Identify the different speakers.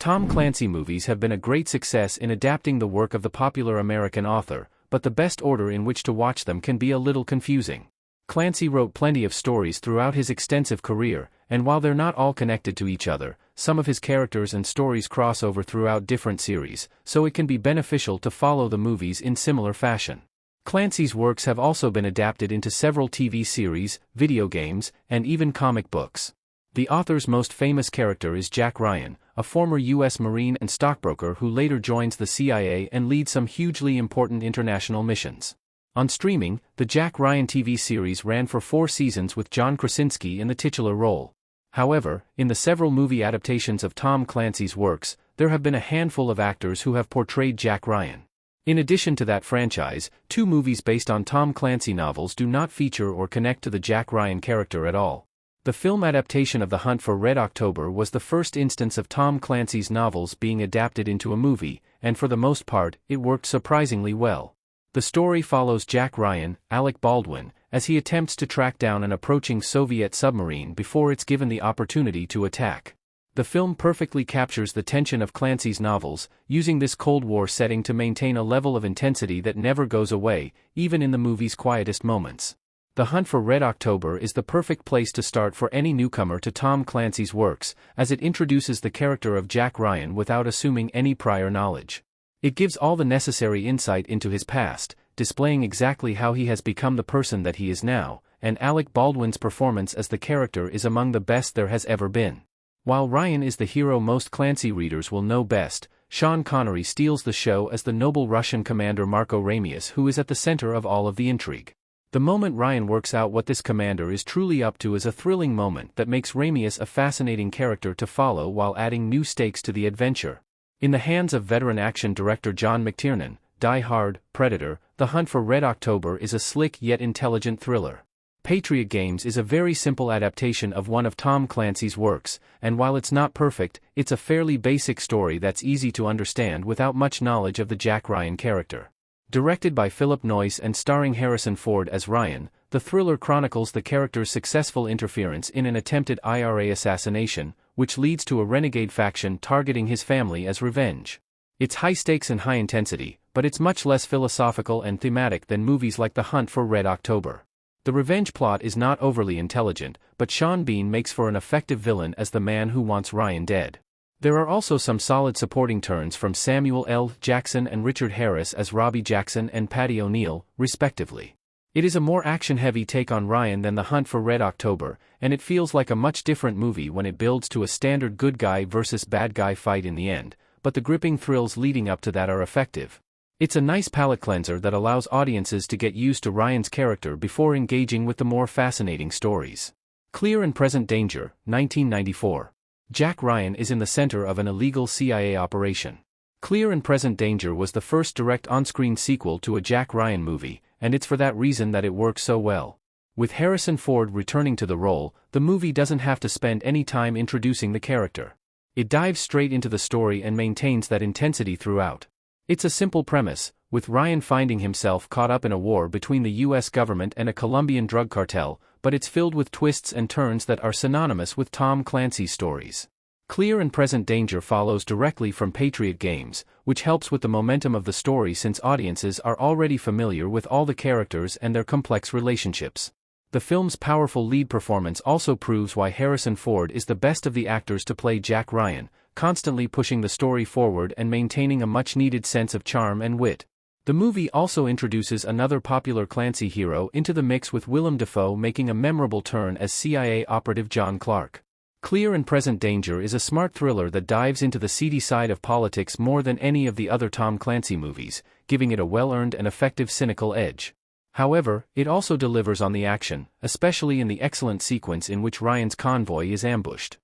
Speaker 1: Tom Clancy movies have been a great success in adapting the work of the popular American author, but the best order in which to watch them can be a little confusing. Clancy wrote plenty of stories throughout his extensive career, and while they're not all connected to each other, some of his characters and stories cross over throughout different series, so it can be beneficial to follow the movies in similar fashion. Clancy's works have also been adapted into several TV series, video games, and even comic books. The author's most famous character is Jack Ryan, a former U.S. Marine and stockbroker who later joins the CIA and leads some hugely important international missions. On streaming, the Jack Ryan TV series ran for 4 seasons with John Krasinski in the titular role. However, in the several movie adaptations of Tom Clancy's works, there have been a handful of actors who have portrayed Jack Ryan. In addition to that franchise, 2 movies based on Tom Clancy novels do not feature or connect to the Jack Ryan character at all. The film adaptation of The Hunt for Red October was the first instance of Tom Clancy's novels being adapted into a movie, and for the most part, it worked surprisingly well. The story follows Jack Ryan, Alec Baldwin, as he attempts to track down an approaching Soviet submarine before it's given the opportunity to attack. The film perfectly captures the tension of Clancy's novels, using this Cold War setting to maintain a level of intensity that never goes away, even in the movie's quietest moments. The Hunt for Red October is the perfect place to start for any newcomer to Tom Clancy's works, as it introduces the character of Jack Ryan without assuming any prior knowledge. It gives all the necessary insight into his past, displaying exactly how he has become the person that he is now, and Alec Baldwin's performance as the character is among the best there has ever been. While Ryan is the hero most Clancy readers will know best, Sean Connery steals the show as the noble Russian commander Marco Ramius, who is at the center of all of the intrigue. The moment Ryan works out what this commander is truly up to is a thrilling moment that makes Ramius a fascinating character to follow while adding new stakes to the adventure. In the hands of veteran action director John McTiernan, Die Hard, Predator, The Hunt for Red October is a slick yet intelligent thriller. Patriot Games is a very simple adaptation of one of Tom Clancy's works, and while it's not perfect, it's a fairly basic story that's easy to understand without much knowledge of the Jack Ryan character. Directed by Philip Noyce and starring Harrison Ford as Ryan, the thriller chronicles the character's successful interference in an attempted IRA assassination, which leads to a renegade faction targeting his family as revenge. It's high stakes and high intensity, but it's much less philosophical and thematic than movies like The Hunt for Red October. The revenge plot is not overly intelligent, but Sean Bean makes for an effective villain as the man who wants Ryan dead. There are also some solid supporting turns from Samuel L. Jackson and Richard Harris as Robbie Jackson and Patty O'Neill, respectively. It is a more action-heavy take on Ryan than The Hunt for Red October, and it feels like a much different movie when it builds to a standard good guy versus bad guy fight in the end, but the gripping thrills leading up to that are effective. It's a nice palate cleanser that allows audiences to get used to Ryan's character before engaging with the more fascinating stories. Clear and Present Danger, 1994. Jack Ryan is in the center of an illegal CIA operation. Clear and Present Danger was the first direct on-screen sequel to a Jack Ryan movie, and it's for that reason that it works so well. With Harrison Ford returning to the role, the movie doesn't have to spend any time introducing the character. It dives straight into the story and maintains that intensity throughout. It's a simple premise, with Ryan finding himself caught up in a war between the US government and a Colombian drug cartel, but it's filled with twists and turns that are synonymous with Tom Clancy's stories. Clear and Present Danger follows directly from Patriot Games, which helps with the momentum of the story since audiences are already familiar with all the characters and their complex relationships. The film's powerful lead performance also proves why Harrison Ford is the best of the actors to play Jack Ryan, constantly pushing the story forward and maintaining a much-needed sense of charm and wit. The movie also introduces another popular Clancy hero into the mix, with Willem Dafoe making a memorable turn as CIA operative John Clark. Clear and Present Danger is a smart thriller that dives into the seedy side of politics more than any of the other Tom Clancy movies, giving it a well-earned and effective cynical edge. However, it also delivers on the action, especially in the excellent sequence in which Ryan's convoy is ambushed.